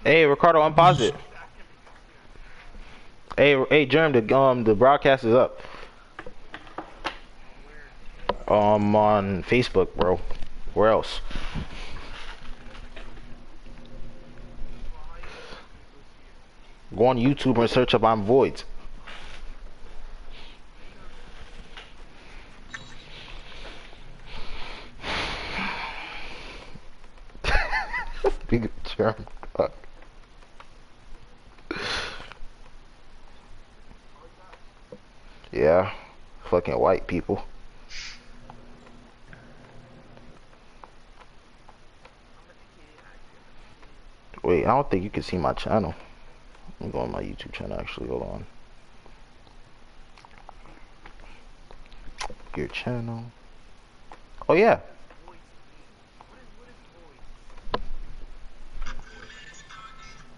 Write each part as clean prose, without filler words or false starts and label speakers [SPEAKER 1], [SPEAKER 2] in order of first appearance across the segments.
[SPEAKER 1] Hey, Ricardo, unpause it. Hey, Germ, the broadcast is up. On Facebook, bro. Where else? Go on YouTube and search up I'm Voids. Big Germ. Yeah, fucking white people. Wait, I don't think you can see my channel. I'm going to my YouTube channel actually. Hold on. Your channel. Oh yeah.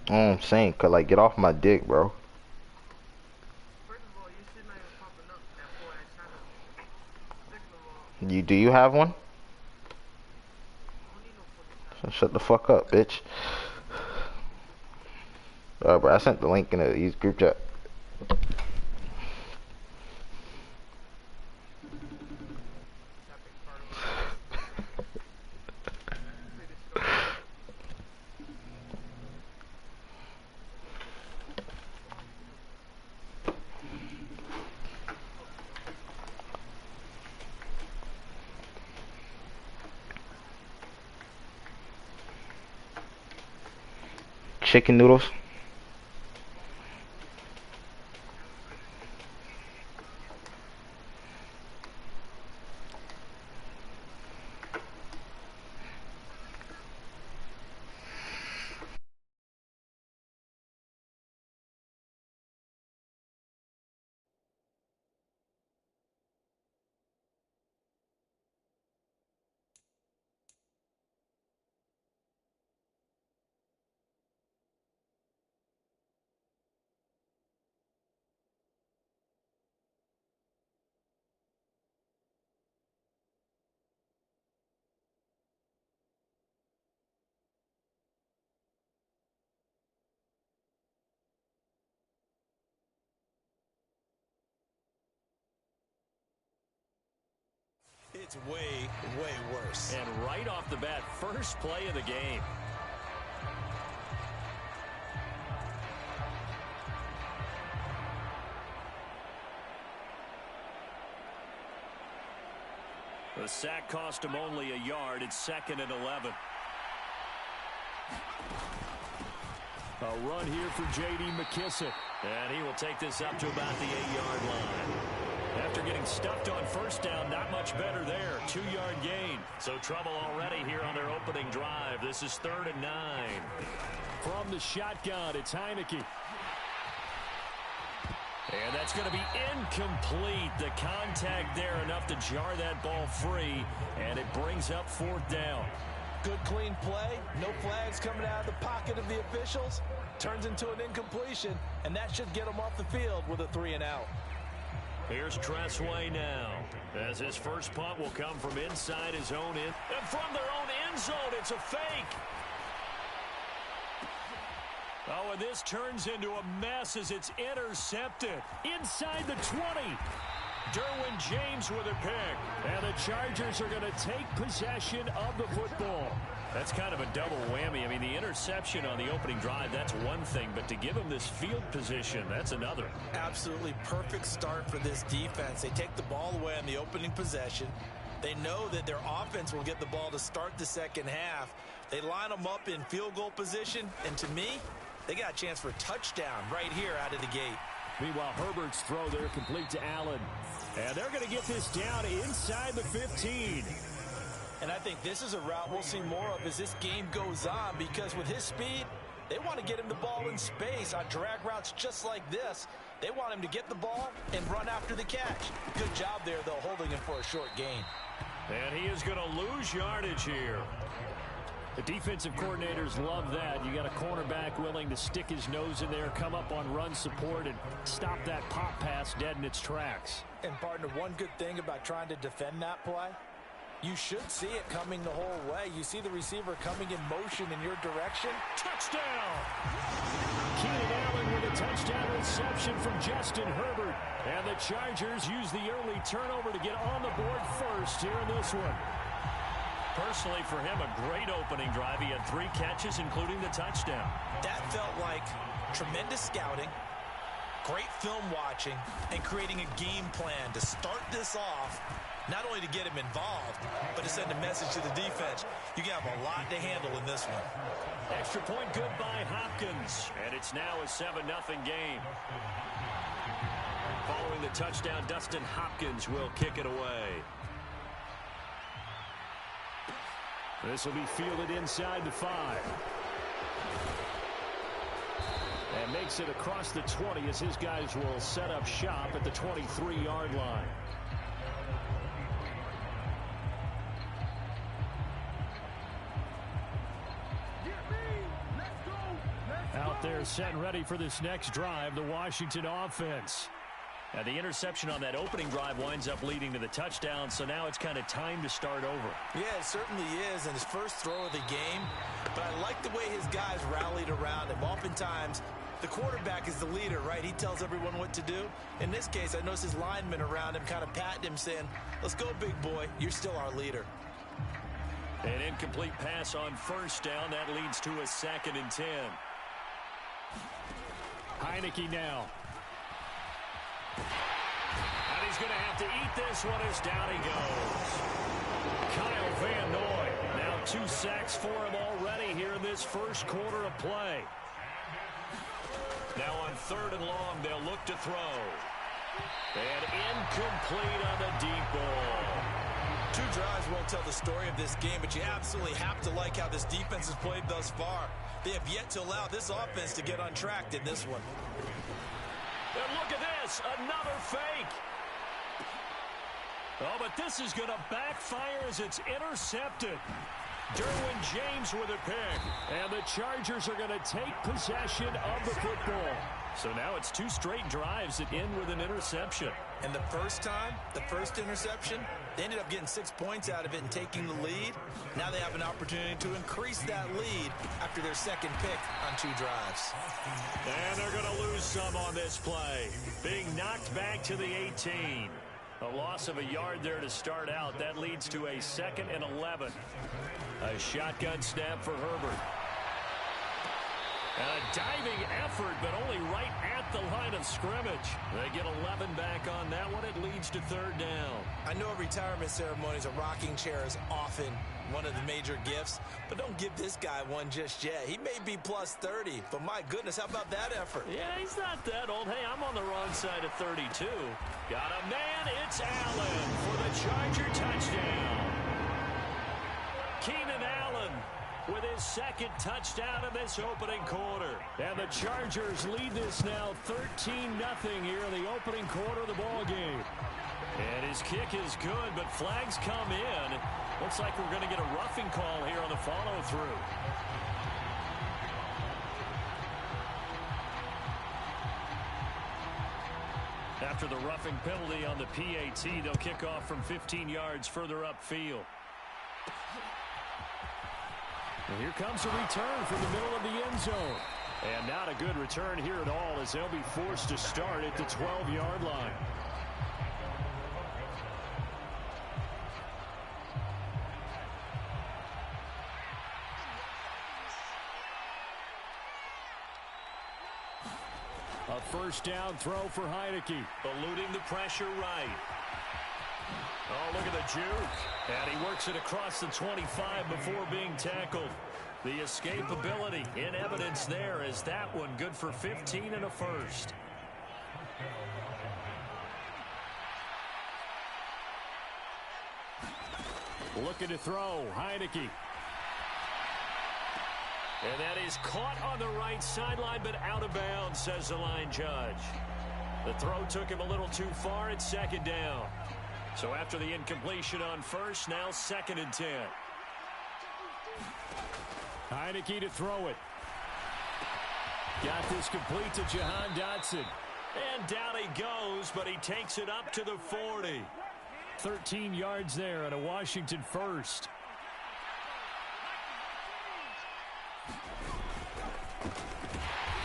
[SPEAKER 1] I'm saying, cause like, get off my dick, bro. Do you have one? So shut the fuck up, bitch. Bro, I sent the link in the group chat. Chicken noodles.
[SPEAKER 2] It's way, way worse. And right off the bat, first play of the game. The sack cost him only a yard. It's 2nd and 11. A run here for J.D. McKissick. And he will take this up to about the 8-yard line. After getting stuffed on first down, not much better there. 2-yard gain. So trouble already here on their opening drive. This is 3rd and 9. From the shotgun, it's Heineke. And that's going to be incomplete. The contact there enough to jar that ball free. And it brings up 4th down.
[SPEAKER 3] Good clean play. No flags coming out of the pocket of the officials. Turns into an incompletion. And that should get him off the field with a 3-and-out.
[SPEAKER 2] Here's Tressway now, as his first punt will come from inside his own end. And from their own end zone, it's a fake. Oh, and this turns into a mess as it's intercepted. Inside the 20. Derwin James with a pick. And the Chargers are going to take possession of the football. That's kind of a double whammy. I mean, the interception on the opening drive, that's one thing. But to give them this field position, that's another.
[SPEAKER 3] Absolutely perfect start for this defense. They take the ball away on the opening possession. They know that their offense will get the ball to start the second half. They line them up in field goal position. And to me, they got a chance for a touchdown right here out of the gate.
[SPEAKER 2] Meanwhile, Herbert's throw there complete to Allen. And they're going to get this down inside the 15.
[SPEAKER 3] And I think this is a route we'll see more of as this game goes on, because with his speed, they want to get him the ball in space on drag routes just like this. They want him to get the ball and run after the catch. Good job there, though, holding him for a short gain.
[SPEAKER 2] And he is going to lose yardage here. The defensive coordinators love that. You got a cornerback willing to stick his nose in there, come up on run support, and stop that pop pass dead in its tracks.
[SPEAKER 3] And, partner, one good thing about trying to defend that play, You should see it coming the whole way. You see the receiver coming in motion in your direction.
[SPEAKER 2] Touchdown! Keenan Allen with a touchdown reception from Justin Herbert. And the Chargers use the early turnover to get on the board first here in this one. Personally, for him, a great opening drive. He had 3 catches, including the touchdown.
[SPEAKER 3] That felt like tremendous scouting, great film watching, and creating a game plan to start this off, not only to get him involved, but to send a message to the defense. You can have a lot to handle in this one.
[SPEAKER 2] Extra point good by Hopkins, and it's now a 7-0 game. Following the touchdown, Dustin Hopkins will kick it away. This will be fielded inside the 5. And makes it across the 20 as his guys will set up shop at the 23-yard line. Out there set and ready for this next drive, the Washington offense. Now the interception on that opening drive winds up leading to the touchdown, so now it's kind of time to start over.
[SPEAKER 3] Yeah, it certainly is, and his first throw of the game. But I like the way his guys rallied around him. Oftentimes, the quarterback is the leader, right? He tells everyone what to do. In this case, I noticed his linemen around him kind of patting him, saying, let's go, big boy. You're still our leader.
[SPEAKER 2] An incomplete pass on first down. That leads to a 2nd and 10. Heineke now. And he's going to have to eat this one as down he goes. Kyle Van Noy. Now 2 sacks for him already here in this first quarter of play. Now on 3rd and long, they'll look to throw. And incomplete on the deep ball.
[SPEAKER 3] 2 drives won't tell the story of this game, but you absolutely have to like how this defense has played thus far. They have yet to allow this offense to get on track in this one.
[SPEAKER 2] And look at this, another fake. Oh, but this is going to backfire as it's intercepted. Derwin James with a pick. And the Chargers are going to take possession of the football. So now it's 2 straight drives that end with an interception.
[SPEAKER 3] And the first time, the first interception, they ended up getting 6 points out of it and taking the lead. Now they have an opportunity to increase that lead after their 2nd pick on 2 drives.
[SPEAKER 2] And they're going to lose some on this play. Being knocked back to the 18. A loss of a yard there to start out. That leads to a 2nd and 11. A shotgun snap for Herbert. And a diving effort, but only right at the line of scrimmage. They get 11 back on that one. It leads to 3rd down.
[SPEAKER 3] I know retirement ceremonies, a rocking chair is often one of the major gifts, but don't give this guy one just yet. He may be plus 30, but my goodness, how about that effort?
[SPEAKER 2] Yeah, he's not that old. Hey, I'm on the wrong side of 32. Got a man, it's Allen for the Charger touchdown. Keenan Allen with his 2nd touchdown in this opening quarter. And the Chargers lead this now 13-0 here in the opening quarter of the ball game. And his kick is good, but flags come in. Looks like we're going to get a roughing call here on the follow-through. After the roughing penalty on the PAT, they'll kick off from 15 yards further upfield. And here comes a return from the middle of the end zone. And not a good return here at all as they'll be forced to start at the 12-yard line. A first down throw for Heineke. Eluding the pressure right. Oh, look at the juke. And he works it across the 25 before being tackled. The escapability in evidence there as that one good for 15 and a first. Looking to throw, Heineke. And that is caught on the right sideline, but out of bounds, says the line judge. The throw took him a little too far. It's 2nd down. So after the incompletion on first, now 2nd and 10. Heineke to throw it. Got this complete to Jahan Dotson. And down he goes, but he takes it up to the 40. 13 yards there and a Washington first.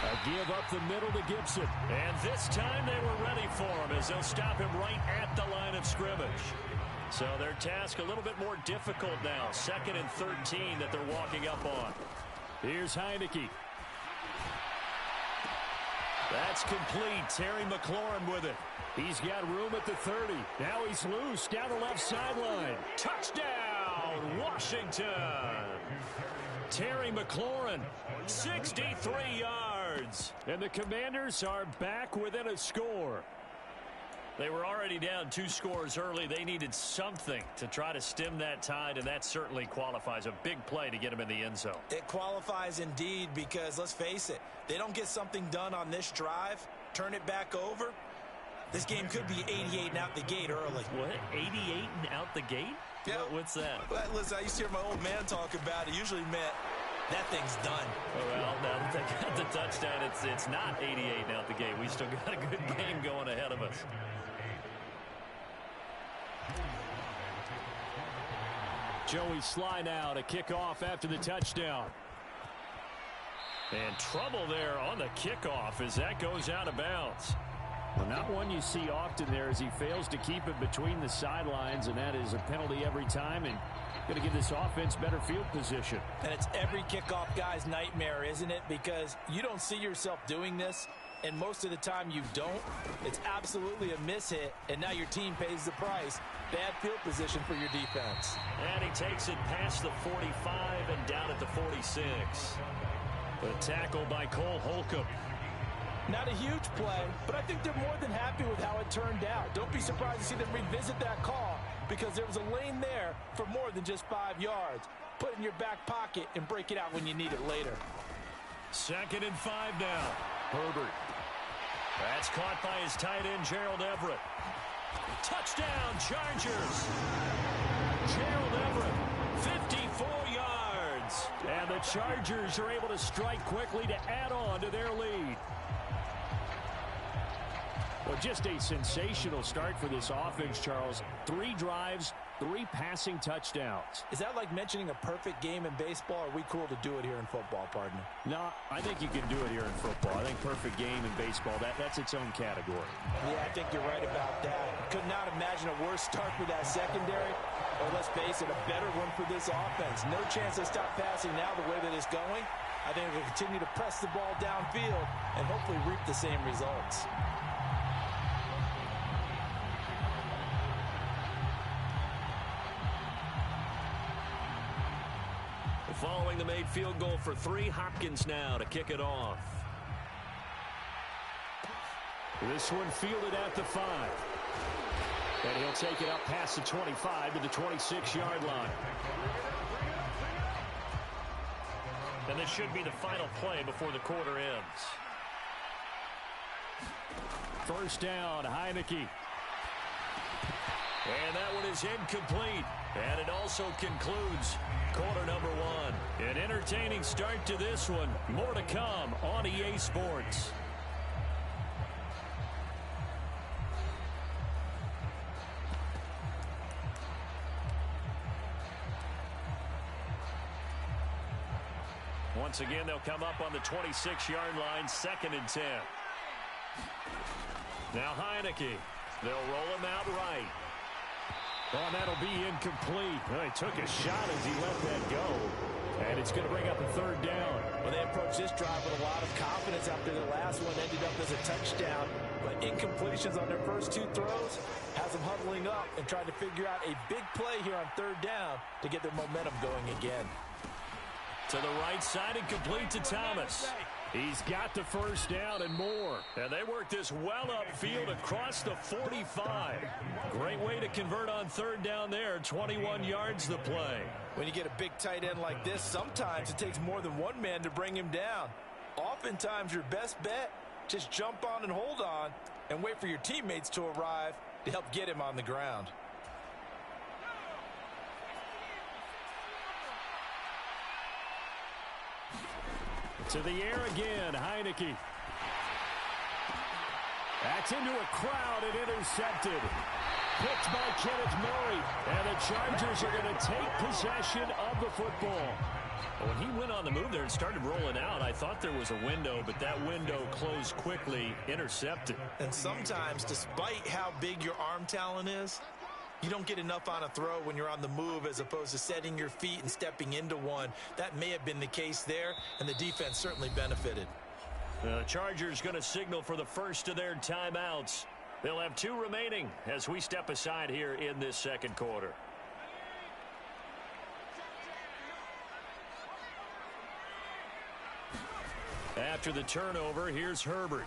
[SPEAKER 2] A give up the middle to Gibson. And this time they were ready for him as they'll stop him right at the line of scrimmage. So their task a little bit more difficult now. 2nd and 13 that they're walking up on. Here's Heineke. That's complete. Terry McLaurin with it. He's got room at the 30. Now he's loose down the left sideline. Touchdown, Washington. Terry McLaurin, 63 yards. And the Commanders are back within a score. They were already down 2 scores early. They needed something to try to stem that tide, and that certainly qualifies. A big play to get them in the end zone.
[SPEAKER 3] It qualifies indeed because, let's face it, they don't get something done on this drive, turn it back over, this game could be 88 and out the gate early.
[SPEAKER 2] What? 88 and out the gate?
[SPEAKER 3] Yeah.
[SPEAKER 2] What's that?
[SPEAKER 3] Well, listen, I used to hear my old man talk about it. Usually meant that thing's done.
[SPEAKER 2] Oh, well, now that they got the touchdown, it's not 88 and out the gate. We still got a good game going ahead of us. Joey Sly now to kick off after the touchdown. And trouble there on the kickoff as that goes out of bounds. Well, not one you see often there as he fails to keep it between the sidelines, and that is a penalty every time and going to give this offense better field position.
[SPEAKER 3] And it's every kickoff guy's nightmare, isn't it? Because you don't see yourself doing this, and most of the time you don't. It's absolutely a mishit, and now your team pays the price. Bad field position for your defense.
[SPEAKER 2] And he takes it past the 45 and down at the 46. The tackle by Cole Holcomb.
[SPEAKER 3] Not a huge play, but I think they're more than happy with how it turned out. Don't be surprised to see them revisit that call because there was a lane there for more than just 5 yards. Put it in your back pocket and break it out when you need it later. 2nd and 5 now. Herbert. That's caught by his tight end, Gerald Everett. Touchdown, Chargers. Gerald Everett, 54 yards. And the Chargers are able to strike quickly to add on to their lead. Well, just a sensational start for this offense, Charles. 3 drives, 3 passing touchdowns. Is that like mentioning a perfect game in baseball? Or are we cool to do it here in football, partner?
[SPEAKER 2] No, I think you can do it here in football. I think perfect game in baseball, that's its own category.
[SPEAKER 3] Yeah, I think you're right about that. Could not imagine a worse start for that secondary. Or let's face it, a better one for this offense. No chance to stop passing now the way that it's going. I think they'll continue to press the ball downfield and hopefully reap the same results.
[SPEAKER 2] Following the made field goal for 3, Hopkins now to kick it off. This one fielded at the 5. And he'll take it up past the 25 to the 26-yard line. And this should be the final play before the quarter ends. First down, Heineke. And that one is incomplete. And it also concludes quarter number 1. An entertaining start to this one. More to come on EA Sports. Once again, they'll come up on the 26-yard line, 2nd and 10. Now Heineke. They'll roll him out right. Oh, that'll be incomplete. Well, he took a shot as he let that go. And it's going to bring up a 3rd down.
[SPEAKER 3] Well, they approached this drive with a lot of confidence after the last one ended up as a touchdown. But incompletions on their first 2 throws has them huddling up and trying to figure out a big play here on 3rd down to get their momentum going again.
[SPEAKER 2] To the right side and complete to Thomas. He's got the first down and more. And they work this well upfield across the 45. Great way to convert on 3rd down there. 21 yards the play.
[SPEAKER 3] When you get a big tight end like this, sometimes it takes more than one man to bring him down. Oftentimes your best bet, just jump on and hold on and wait for your teammates to arrive to help get him on the ground.
[SPEAKER 2] To the air again, Heineke. That's into a crowd and intercepted. Picked by Kenneth Murray. And the Chargers are going to take possession of the football. When he went on the move there and started rolling out, I thought there was a window, but that window closed quickly, intercepted.
[SPEAKER 3] And sometimes, despite how big your arm talent is, you don't get enough on a throw when you're on the move as opposed to setting your feet and stepping into one. That may have been the case there, and the defense certainly benefited.
[SPEAKER 2] The Chargers going to signal for the first of their timeouts. They'll have 2 remaining as we step aside here in this second quarter. After the turnover, here's Herbert.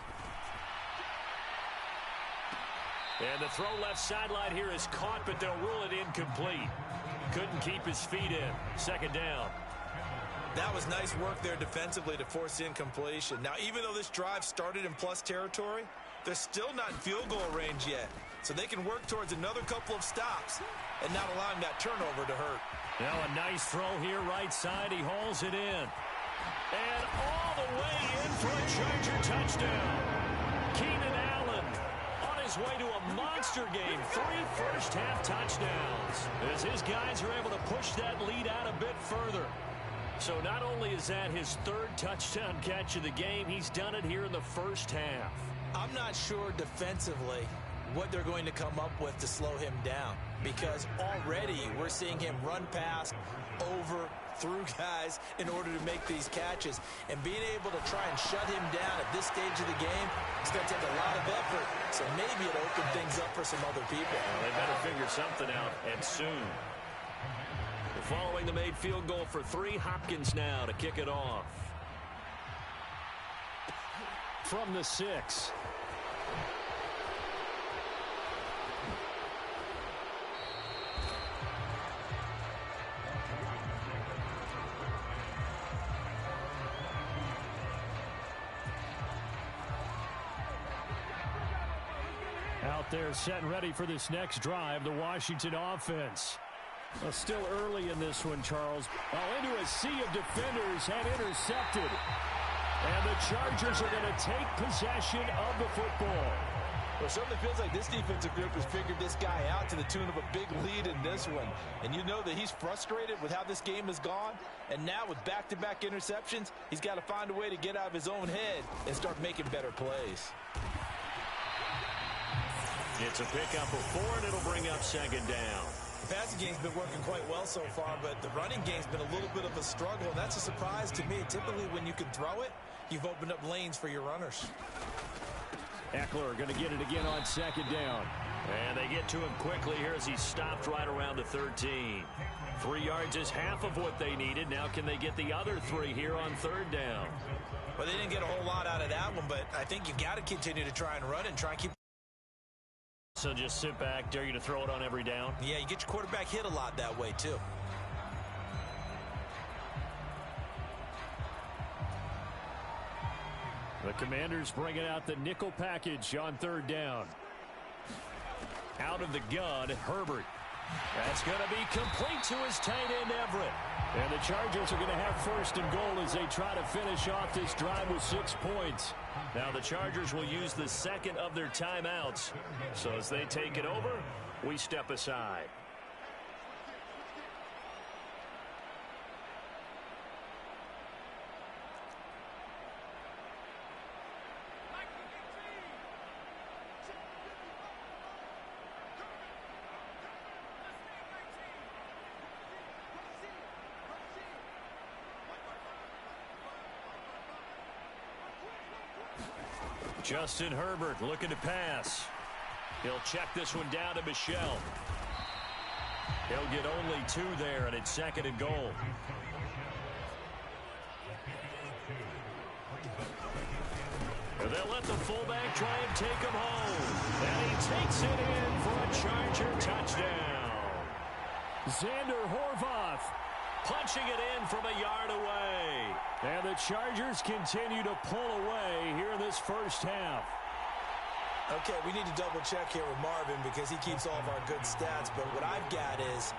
[SPEAKER 2] And the throw left sideline here is caught, but they'll rule it incomplete. Couldn't keep his feet in. Second down.
[SPEAKER 3] That was nice work there defensively to force incompletion. Now, even though this drive started in plus territory, they're still not in field goal range yet. So they can work towards another couple of stops and not allowing that turnover to hurt.
[SPEAKER 2] Now a nice throw here right side. He hauls it in. And all the way in for a Charger touchdown. Keenan Allen on his way to a monster game. 3 first-half touchdowns as his guys are able to push that lead out a bit further. So not only is that his 3rd touchdown catch of the game, he's done it here in the first half.
[SPEAKER 3] I'm not sure defensively what they're going to come up with to slow him down, because already we're seeing him run past, over, through guys in order to make these catches. And being able to try and shut him down at this stage of the game, it's going to take a lot of effort. So maybe it'll open things up for some other people.
[SPEAKER 2] Well, they better figure something out, and soon. Following the made field goal for 3, Hopkins now to kick it off. From the 6. Out there set and ready for this next drive, the Washington offense. Well, still early in this one, Charles. Into a sea of defenders and intercepted. And the Chargers are going to take possession of the football.
[SPEAKER 3] Well, it certainly feels like this defensive group has figured this guy out to the tune of a big lead in this one. And you know that he's frustrated with how this game has gone. And now with back-to-back interceptions, he's got to find a way to get out of his own head and start making better plays.
[SPEAKER 2] It's a pickup of 4, and it'll bring up second down.
[SPEAKER 3] The passing game's been working quite well so far, but the running game's been a little bit of a struggle. That's a surprise to me. Typically, when you can throw it, you've opened up lanes for your runners.
[SPEAKER 2] Eckler going to get it again on second down. And they get to him quickly here as he's stopped right around the 13. 3 yards is half of what they needed. Now can they get the other 3 here on third down?
[SPEAKER 3] Well, they didn't get a whole lot out of that one, but I think you've got to continue to try and run and try and keep.
[SPEAKER 2] So just sit back, dare you to throw it on every down?
[SPEAKER 3] Yeah, you get your quarterback hit a lot that way, too.
[SPEAKER 2] The Commanders bringing out the nickel package on third down. Out of the gun, Herbert. That's going to be complete to his tight end, Everett. And the Chargers are going to have first and goal as they try to finish off this drive with 6 points. Now the Chargers will use the second of their timeouts. So as they take it over, we step aside. Justin Herbert looking to pass. He'll check this one down to Michel. He'll get only 2 there, and it's second and goal. And they'll let the fullback try and take him home. And he takes it in for a Charger touchdown. Xander Horvath punching it in from a yard away. And the Chargers continue to pull away here in this first half.
[SPEAKER 3] Okay, we need to double check here with Marvin because he keeps all of our good stats. But what I've got is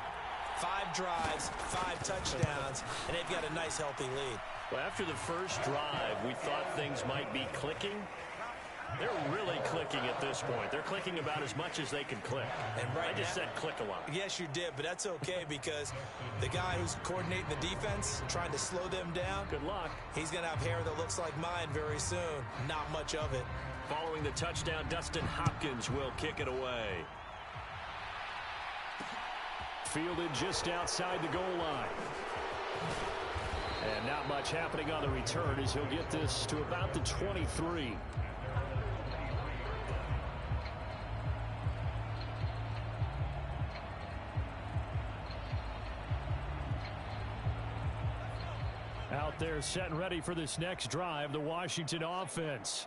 [SPEAKER 3] 5 drives, 5 touchdowns, and they've got a nice, healthy lead.
[SPEAKER 2] Well, after the first drive, we thought things might be clicking. They're really clicking at this point. They're clicking about as much as they can click.
[SPEAKER 3] And
[SPEAKER 2] I just said click a lot.
[SPEAKER 3] Yes, you did, but that's okay because the guy who's coordinating the defense, trying to slow them down,
[SPEAKER 2] Good luck.
[SPEAKER 3] he's going to have hair that looks like mine very soon. Not much of it.
[SPEAKER 2] Following the touchdown, Dustin Hopkins will kick it away. Fielded just outside the goal line. And not much happening on the return as he'll get this to about the 23. Out there set and ready for this next drive, the Washington offense.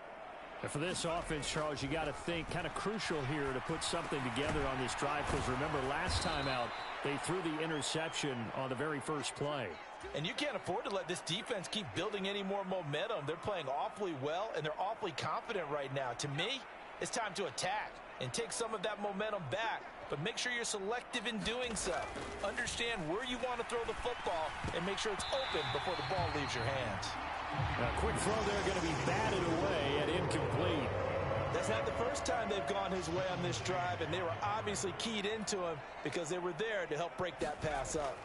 [SPEAKER 2] And for this offense, Charles, you got to think kind of crucial here to put something together on this drive because remember last time out they threw the interception on the very first play.
[SPEAKER 3] And you can't afford to let this defense keep building any more momentum. They're playing awfully well, and they're awfully confident right now. To me, it's time to attack and take some of that momentum back. But make sure you're selective in doing so. Understand where you want to throw the football and make sure it's open before the ball leaves your hands.
[SPEAKER 2] A quick throw there going to be batted away and incomplete.
[SPEAKER 3] That's not the first time they've gone his way on this drive, and they were obviously keyed into him because they were there to help break that pass up.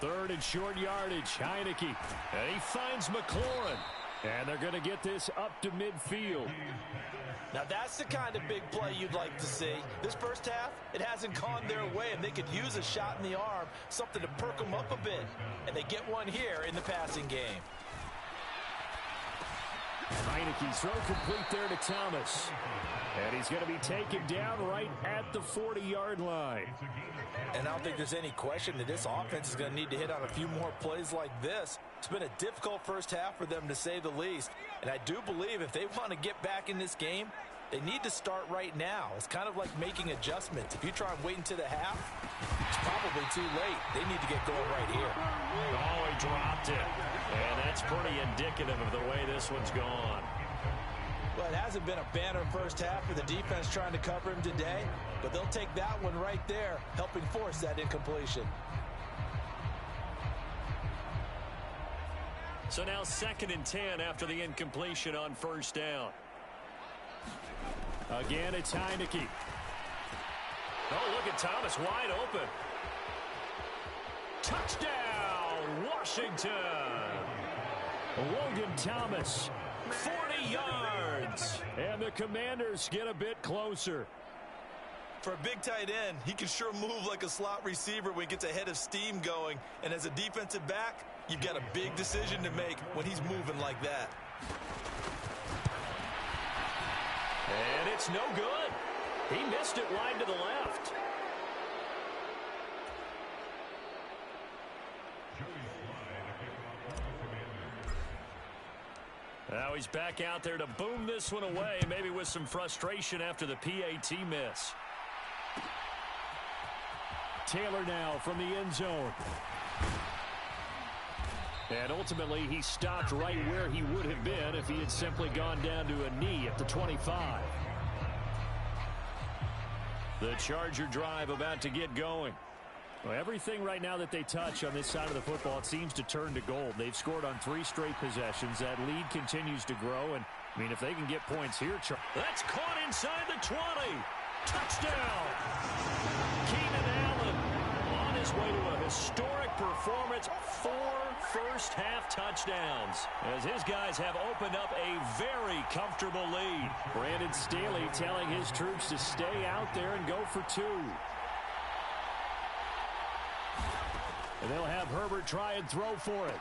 [SPEAKER 2] Third and short yardage, Heineke. And he finds McLaurin. And they're going to get this up to midfield.
[SPEAKER 3] Now that's the kind of big play you'd like to see. This first half, it hasn't gone their way, and they could use a shot in the arm, something to perk them up a bit. And they get one here in the passing game.
[SPEAKER 2] Heineke's throw complete there to Thomas. And he's going to be taken down right at the 40-yard line.
[SPEAKER 3] And I don't think there's any question that this offense is going to need to hit on a few more plays like this. It's been a difficult first half for them, to say the least. And I do believe if they want to get back in this game, they need to start right now. It's kind of like making adjustments. If you try and wait until the half, it's probably too late. They need to get going right here.
[SPEAKER 2] Oh, he dropped it. And that's pretty indicative of the way this one's gone.
[SPEAKER 3] Well, it hasn't been a banner first half for the defense trying to cover him today, but they'll take that one right there, helping force that incompletion.
[SPEAKER 2] So now 2nd and 10 after the incompletion on first down. Again, it's Heineke. Oh, look at Thomas wide open. Touchdown, Washington. Logan Thomas, 40 yards. And the Commanders get a bit closer.
[SPEAKER 3] For a big tight end, he can sure move like a slot receiver when he gets a head of steam going. And as a defensive back, you've got a big decision to make when he's moving like that.
[SPEAKER 2] And it's no good. He missed it wide to the left. Now he's back out there to boom this one away, maybe with some frustration after the PAT miss. Taylor now from the end zone. And ultimately, he stopped right where he would have been if he had simply gone down to a knee at the 25. The Charger drive about to get going. Well, everything right now that they touch on this side of the football, it seems to turn to gold. They've scored on 3 straight possessions. That lead continues to grow. And, I mean, if they can get points here, that's caught inside the 20. Touchdown. Keenan Allen on his way to a historic performance. 4 first-half touchdowns as his guys have opened up a very comfortable lead. Brandon Staley telling his troops to stay out there and go for 2. And they'll have Herbert try and throw for it.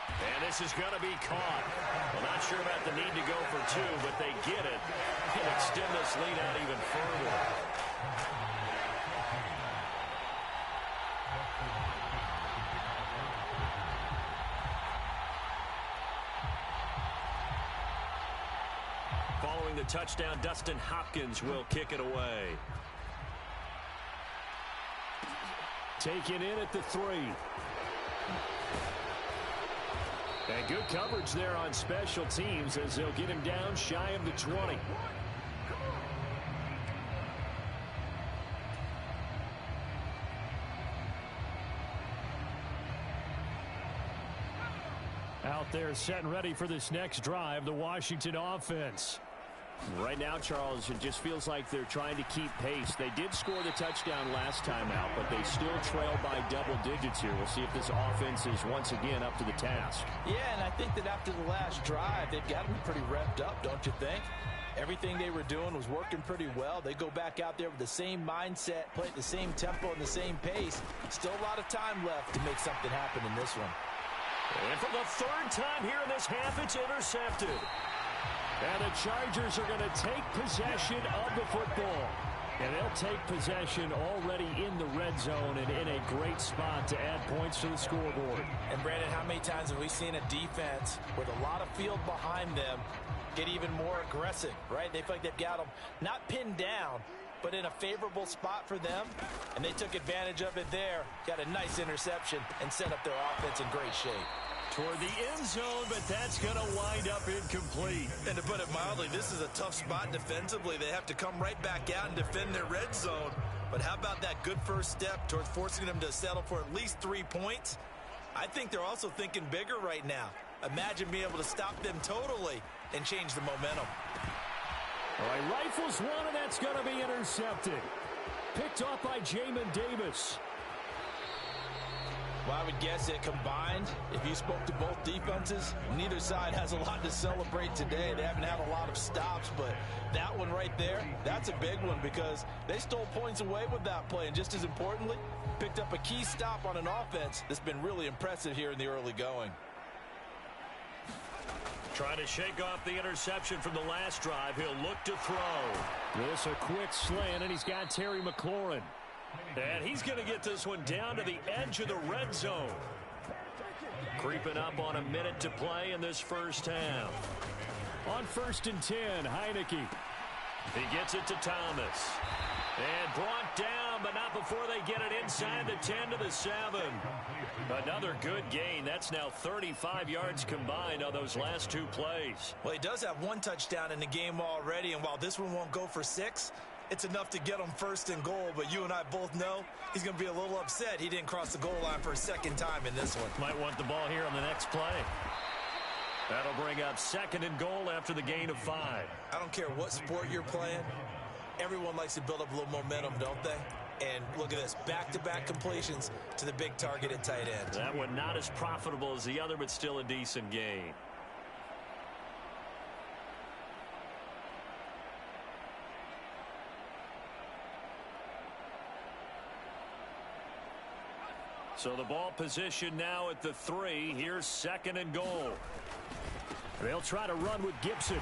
[SPEAKER 2] And this is going to be caught. Well, not sure about the need to go for 2, but they get it. Can extend this lead out even further. Following the touchdown, Dustin Hopkins will kick it away. Taken in at the 3. And good coverage there on special teams as they'll get him down shy of the 20. Out there set and ready for this next drive, the Washington offense. Right now, Charles, it just feels like they're trying to keep pace. They did score the touchdown last time out, but they still trail by double digits here. We'll see if this offense is once again up to the task.
[SPEAKER 3] Yeah, and I think that after the last drive, they've got to be pretty revved up, don't you think? Everything they were doing was working pretty well. They go back out there with the same mindset, play at the same tempo and the same pace. Still a lot of time left to make something happen in this one.
[SPEAKER 2] And for the third time here in this half, it's intercepted. And the Chargers are going to take possession of the football. And they'll take possession already in the red zone and in a great spot to add points to the scoreboard.
[SPEAKER 3] And, Brandon, how many times have we seen a defense with a lot of field behind them get even more aggressive, right? They feel like they've got them not pinned down, but in a favorable spot for them. And they took advantage of it there, got a nice interception, and set up their offense in great shape.
[SPEAKER 2] Toward the end zone, but that's going to wind up incomplete.
[SPEAKER 3] And to put it mildly, this is a tough spot defensively. They have to come right back out and defend their red zone. But how about that good first step towards forcing them to settle for at least 3 points? I think they're also thinking bigger right now. Imagine being able to stop them totally and change the momentum.
[SPEAKER 2] All right, rifles one, and that's going to be intercepted. Picked off by Jamin Davis.
[SPEAKER 3] Well, I would guess it combined, if you spoke to both defenses, neither side has a lot to celebrate today. They haven't had a lot of stops, but that one right there, that's a big one because they stole points away with that play. And just as importantly, picked up a key stop on an offense that's been really impressive here in the early going.
[SPEAKER 2] Trying to shake off the interception from the last drive. He'll look to throw. This a quick slant, and he's got Terry McLaurin. And he's going to get this one down to the edge of the red zone. Creeping up on a minute to play in this first half. On 1st and 10, Heineke. He gets it to Thomas. And brought down, but not before they get it inside the 10 to the 7. Another good gain. That's now 35 yards combined on those last 2 plays.
[SPEAKER 3] Well, he does have 1 touchdown in the game already, and while this one won't go for 6, it's enough to get him 1st and goal. But you and I both know he's going to be a little upset he didn't cross the goal line for a second time in this one.
[SPEAKER 2] Might want the ball here on the next play. That'll bring up 2nd and goal after the gain of 5.
[SPEAKER 3] I don't care what sport you're playing. Everyone likes to build up a little momentum, don't they? And look at this, back-to-back completions to the big target at tight end.
[SPEAKER 2] That one not as profitable as the other, but still a decent gain. So the ball position now at the 3. Here's 2nd and goal. They'll try to run with Gibson.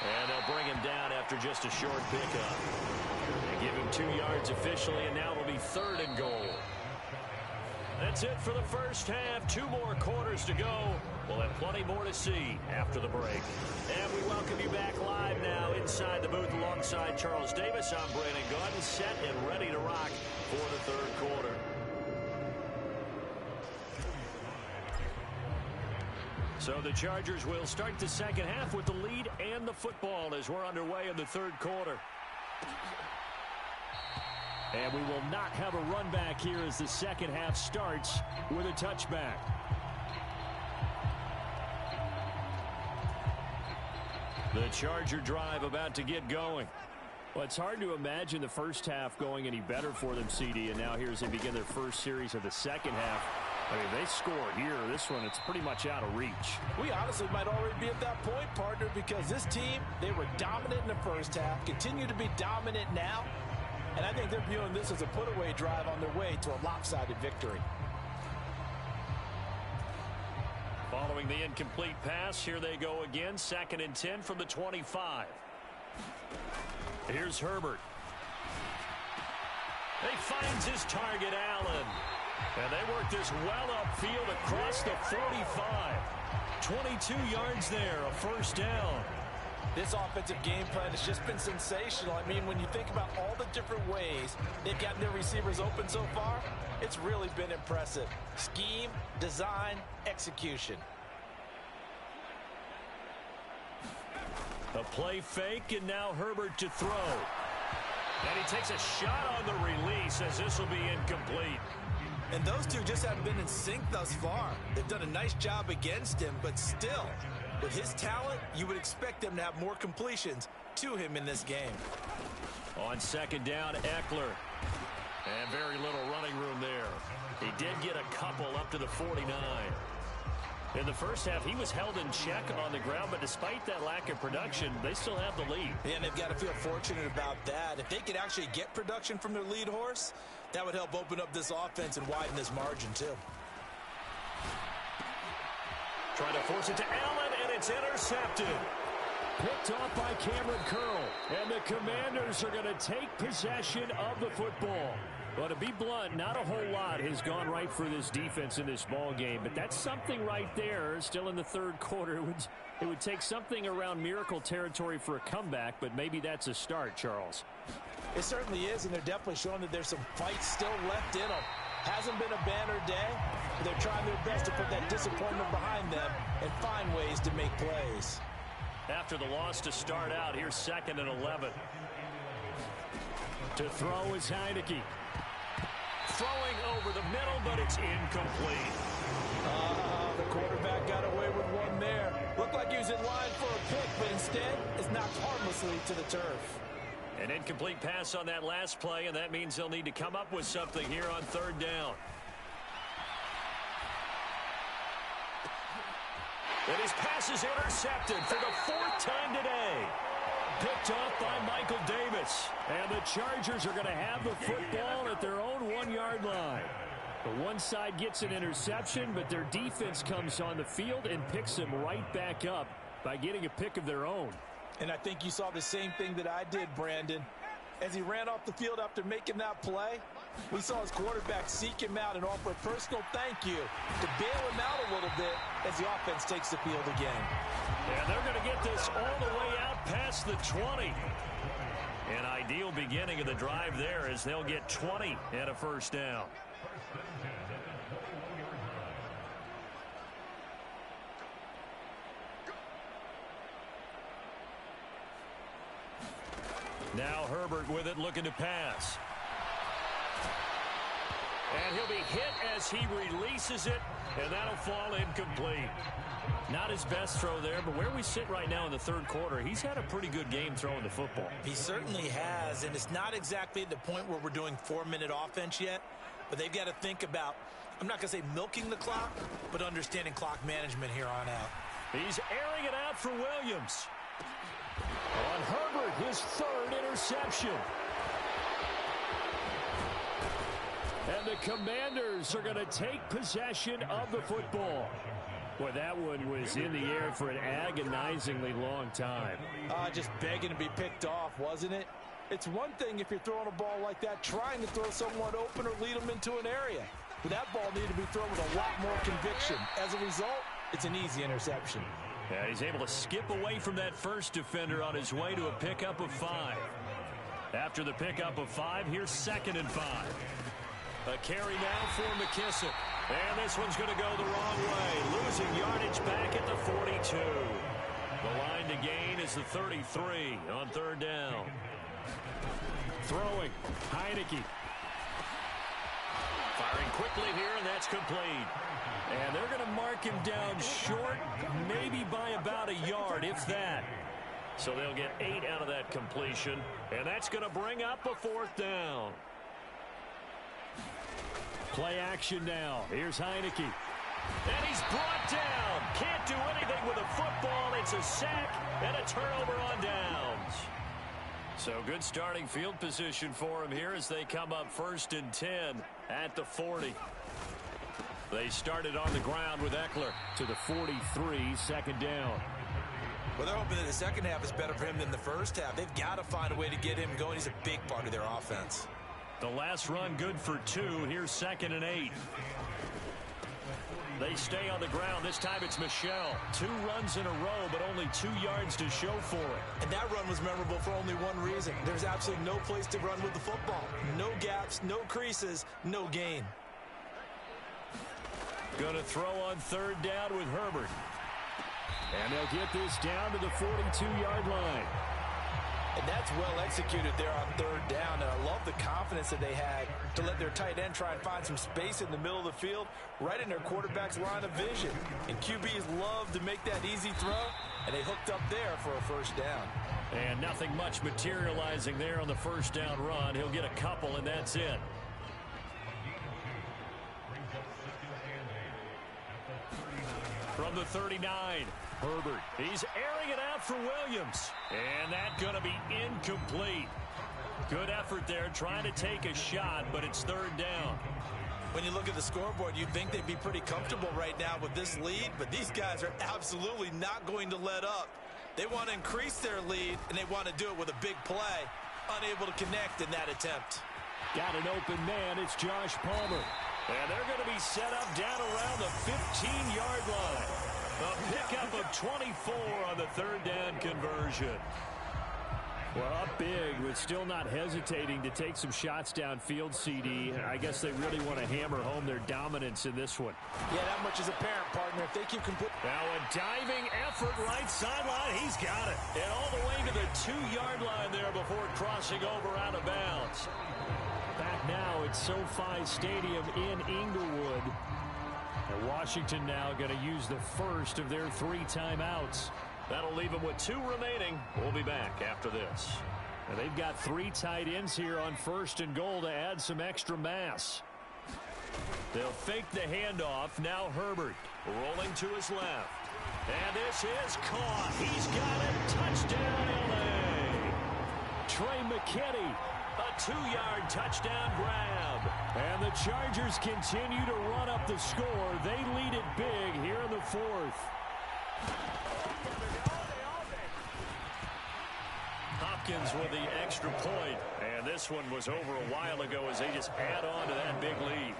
[SPEAKER 2] And they'll bring him down after just a short pickup. They give him 2 yards officially, and now it'll be 3rd and goal. That's it for the first half. 2 more quarters to go. We'll have plenty more to see after the break. And we welcome you back live now inside the booth alongside Charles Davis. I'm Brandon Gaudin, set and ready to rock for the 3rd quarter. So the Chargers will start the second half with the lead and the football as we're underway in the 3rd quarter. And we will not have a run back here as the second half starts with a touchback. The Charger drive about to get going. Well, it's hard to imagine the first half going any better for them, CD, and now here as they begin their first series of the second half. I mean, they score here. This one, it's pretty much out of reach.
[SPEAKER 3] We honestly might already be at that point, partner, because this team, they were dominant in the first half, continue to be dominant now, and I think they're viewing this as a put-away drive on their way to a lopsided victory.
[SPEAKER 2] Following the incomplete pass, here they go again. 2nd and 10 from the 25. Here's Herbert. He finds his target, Allen. And they work this well upfield across the 45. 22 yards there, a 1st down.
[SPEAKER 3] This offensive game plan has just been sensational. I mean, when you think about all the different ways they've gotten their receivers open so far, it's really been impressive. Scheme, design, execution.
[SPEAKER 2] A play fake, and now Herbert to throw. And he takes a shot on the release as this will be incomplete.
[SPEAKER 3] And those two just haven't been in sync thus far. They've done a nice job against him, but still, With his talent, you would expect them to have more completions to him in this game.
[SPEAKER 2] On second down, Eckler. And very little running room there. He did get a couple up to the 49. In the first half, he was held in check on the ground, but despite that lack of production, they still have the lead.
[SPEAKER 3] And they've got to feel fortunate about that. If they could actually get production from their lead horse, that would help open up this offense and widen this margin, too.
[SPEAKER 2] Trying to force it to Allen, and it's intercepted. Picked off by Cameron Curl. And the Commanders are going to take possession of the football. Well, to be blunt, not a whole lot has gone right for this defense in this ball game, but that's something right there. Still in the third quarter, it would take something around miracle territory for a comeback, but maybe that's a start, Charles.
[SPEAKER 3] It certainly is, and they're definitely showing that there's some fight still left in them. Hasn't been a banner day, but they're trying their best to put that disappointment behind them and find ways to make plays.
[SPEAKER 2] After the loss to start out, here's 2nd and 11. To throw is Heineke. Throwing over the middle, but it's incomplete.
[SPEAKER 3] The quarterback got away with one there. Looked like he was in line for a pick, but instead it's knocked harmlessly to the turf.
[SPEAKER 2] An incomplete pass on that last play, and that means they'll need to come up with something here on third down. And his pass is intercepted for the 4th time today. Picked off by Michael Davis. And the Chargers are going to have the football at their own 1-yard line. The one side gets an interception, but their defense comes on the field and picks them right back up by getting a pick of their own.
[SPEAKER 3] And I think you saw the same thing that I did, Brandon. As he ran off the field after making that play, we saw his quarterback seek him out and offer a personal thank you to bail him out a little bit as the offense takes the field again.
[SPEAKER 2] And they're going to get this all the way out past the 20. An ideal beginning of the drive there as they'll get 20 and a first down. Now Herbert with it, looking to pass. And he'll be hit as he releases it, and that'll fall incomplete. Not his best throw there, but where we sit right now in the third quarter, he's had a pretty good game throwing the football.
[SPEAKER 3] He certainly has, and it's not exactly at the point where we're doing 4-minute offense yet, but they've got to think about, I'm not going to say milking the clock, but understanding clock management here on out.
[SPEAKER 2] He's airing it out for Williams. On Herbert, his 3rd interception. And the Commanders are going to take possession of the football. Boy, that one was in the air for an agonizingly long time.
[SPEAKER 3] Just begging to be picked off, wasn't it? It's one thing if you're throwing a ball like that, trying to throw someone open or lead them into an area. But that ball needed to be thrown with a lot more conviction. As a result, it's an easy interception.
[SPEAKER 2] Yeah, he's able to skip away from that first defender on his way to a pickup of 5. After the pickup of 5, here's 2nd and 5. A carry now for McKissick. And this one's going to go the wrong way. Losing yardage back at the 42. The line to gain is the 33 on third down. Throwing, Heineke. Firing quickly here, and that's complete. And they're going to mark him down short, maybe by about a yard, if that. So they'll get 8 out of that completion, and that's going to bring up a 4th down. Play action now. Here's Heineke. And he's brought down. Can't do anything with a football. It's a sack and a turnover on downs. So good starting field position for him here as they come up 1st and 10 at the 40. They started on the ground with Eckler to the 43, 2nd down.
[SPEAKER 3] Well, they're hoping that the second half is better for him than the first half. They've got to find a way to get him going. He's a big part of their offense.
[SPEAKER 2] The last run good for 2. Here's 2nd and 8. They stay on the ground. This time it's Michel. 2 runs in a row, but only 2 yards to show for it.
[SPEAKER 3] And that run was memorable for only one reason. There's absolutely no place to run with the football. No gaps, no creases, no gain.
[SPEAKER 2] Going to throw on third down with Herbert. And they'll get this down to the 42-yard line.
[SPEAKER 3] And that's well executed there on third down. And I love the confidence that they had to let their tight end try and find some space in the middle of the field, right in their quarterback's line of vision. And QBs love to make that easy throw, and they hooked up there for a first down.
[SPEAKER 2] And nothing much materializing there on the first down run. He'll get a couple, and that's it. From the 39, Herbert. He's airing it out for Williams. And that's going to be incomplete. Good effort there trying to take a shot, but it's third down.
[SPEAKER 3] When you look at the scoreboard, you'd think they'd be pretty comfortable right now with this lead, but these guys are absolutely not going to let up. They want to increase their lead, and they want to do it with a big play. Unable to connect in that attempt.
[SPEAKER 2] Got an open man. It's Josh Palmer. And they're going to be set up down around the 15-yard line. A pickup of 24 on the third down conversion. Well, up big, but still not hesitating to take some shots downfield, CD. I guess they really want to hammer home their dominance in this one.
[SPEAKER 3] Yeah, that much is apparent, partner. If they keep
[SPEAKER 2] now a diving effort right sideline. He's got it. And all the way to the 2-yard line there before crossing over out of bounds. Back now at SoFi Stadium in Inglewood. And Washington now going to use the first of their 3 timeouts. That'll leave them with 2 remaining. We'll be back after this. And they've got 3 tight ends here on first and goal to add some extra mass. They'll fake the handoff. Now Herbert rolling to his left. And this is caught. He's got it. Touchdown, L.A. Trey McKinney. A 2-yard touchdown grab. And the Chargers continue to run up the score. They lead it big here in the 4th. Hopkins with the extra point. And this one was over a while ago as they just add on to that big lead.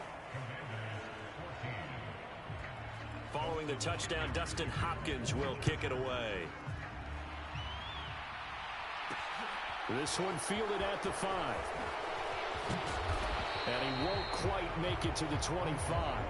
[SPEAKER 2] Following the touchdown, Dustin Hopkins will kick it away. This one fielded at the 5. And he won't quite make it to the 25.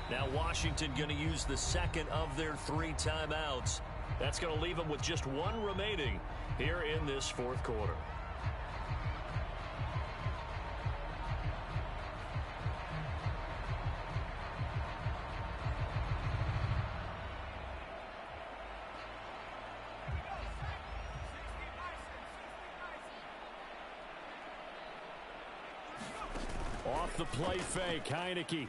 [SPEAKER 2] Now Washington going to use the second of their 3 timeouts. That's going to leave them with just 1 remaining here in this 4th quarter. Off the play fake, Heineke.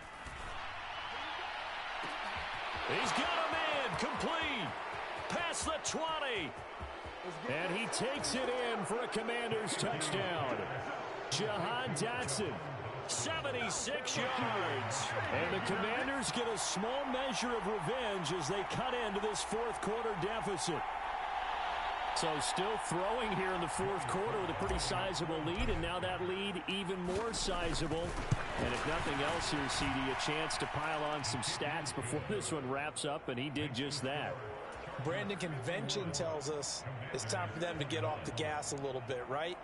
[SPEAKER 2] He's got a man, complete, past the 20. And he takes it in for a Commanders touchdown. Jahan Dotson, 76 yards. And the Commanders get a small measure of revenge as they cut into this 4th quarter deficit. So still throwing here in the 4th quarter with a pretty sizable lead, and now that lead even more sizable. And if nothing else here, CD, a chance to pile on some stats before this one wraps up, and he did just that.
[SPEAKER 3] Brandon, convention tells us it's time for them to get off the gas a little bit, right?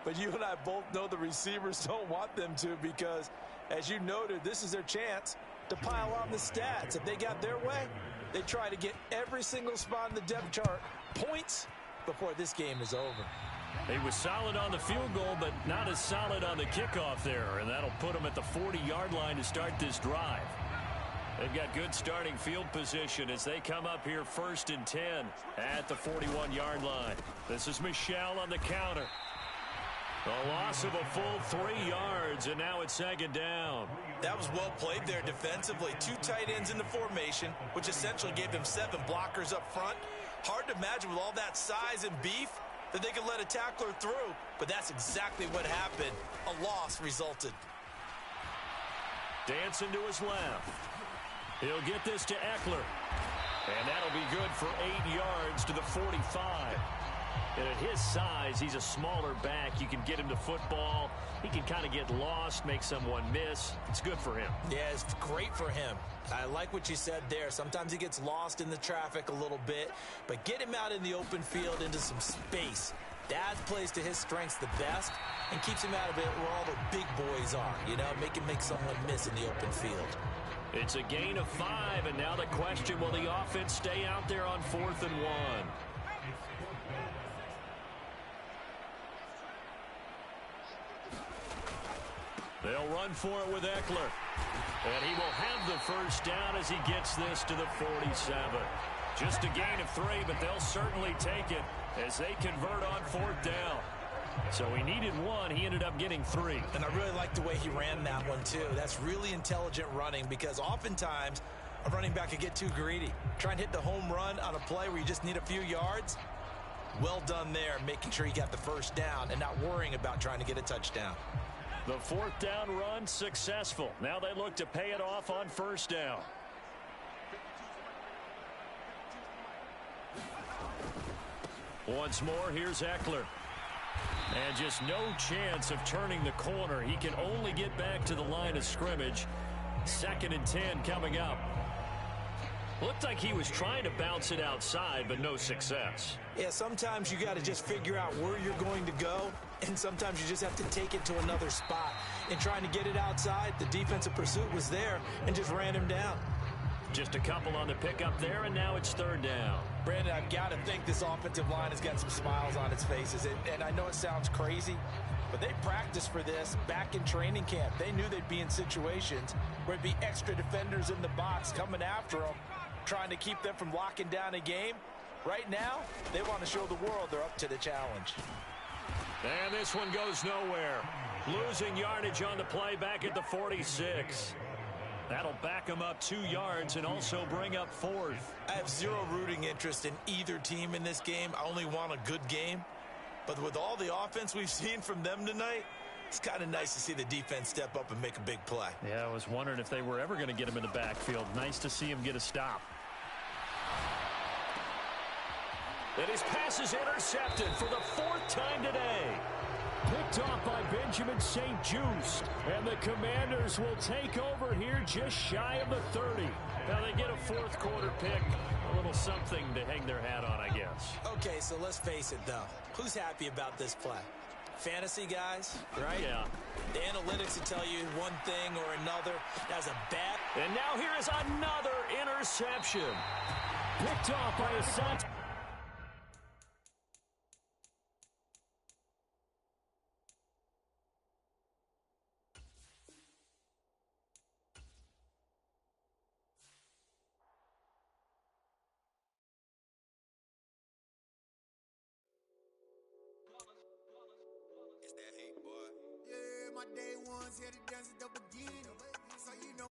[SPEAKER 3] But you and I both know the receivers don't want them to because, as you noted, this is their chance to pile on the stats. If they got their way, they try to get every single spot in the depth chart points before this game is over.
[SPEAKER 2] He was solid on the field goal, but not as solid on the kickoff there, and that'll put him at the 40-yard line to start this drive. They've got good starting field position as they come up here 1st and 10 at the 41-yard line. This is Michel on the counter. A loss of a full 3 yards, and now it's 2nd down.
[SPEAKER 3] That was well played there defensively. 2 tight ends in the formation, which essentially gave them 7 blockers up front. Hard to imagine with all that size and beef that they could let a tackler through, but that's exactly what happened. A loss resulted.
[SPEAKER 2] Dancing to his left. He'll get this to Eckler. And that'll be good for 8 yards to the 45. And at his size, he's a smaller back. You can get him to football. He can kind of get lost, make someone miss. It's good for him.
[SPEAKER 3] Yeah, it's great for him. I like what you said there. Sometimes he gets lost in the traffic a little bit, but get him out in the open field into some space. That plays to his strengths the best and keeps him out of it where all the big boys are, make him make someone miss in the open field.
[SPEAKER 2] It's a gain of 5, and now the question, will the offense stay out there on 4th and 1? They'll run for it with Eckler. And he will have the first down as he gets this to the 47. Just a gain of 3, but they'll certainly take it as they convert on 4th down. So he needed 1. He ended up getting 3.
[SPEAKER 3] And I really like the way he ran that one, too. That's really intelligent running because oftentimes a running back could get too greedy. Try and hit the home run on a play where you just need a few yards. Well done there, making sure he got the first down and not worrying about trying to get a touchdown.
[SPEAKER 2] The 4th down run successful. Now they look to pay it off on 1st down. Once more, here's Eckler. And just no chance of turning the corner. He can only get back to the line of scrimmage. 2nd and 10 coming up. Looked like he was trying to bounce it outside, but no success.
[SPEAKER 3] Yeah, sometimes you got to just figure out where you're going to go, and sometimes you just have to take it to another spot. In trying to get it outside, the defensive pursuit was there and just ran him down.
[SPEAKER 2] Just a couple on the pickup there, and now it's 3rd down.
[SPEAKER 3] Brandon, I've got to think this offensive line has got some smiles on its faces, and I know it sounds crazy, but they practiced for this back in training camp. They knew they'd be in situations where there'd be extra defenders in the box coming after them, trying to keep them from locking down a game. Right now, they want to show the world they're up to the challenge.
[SPEAKER 2] And this one goes nowhere. Losing yardage on the play back at the 46. That'll back them up 2 yards and also bring up 4th.
[SPEAKER 3] I have zero rooting interest in either team in this game. I only want a good game. But with all the offense we've seen from them tonight, it's kind of nice to see the defense step up and make a big play.
[SPEAKER 2] Yeah, I was wondering if they were ever going to get him in the backfield. Nice to see him get a stop. And his pass is intercepted for the 4th time today. Picked off by Benjamin St. Juste. And the Commanders will take over here just shy of the 30. Now they get a 4th quarter pick. A little something to hang their hat on, I guess.
[SPEAKER 3] Okay, so let's face it, though. Who's happy about this play? Fantasy guys, right?
[SPEAKER 2] Yeah.
[SPEAKER 3] The analytics will tell you one thing or another. That's a bad.
[SPEAKER 2] And now here is another interception. Picked off by Asante.
[SPEAKER 4] It's that hate, boy. Yeah, my day ones here to dance at the beginning. So you know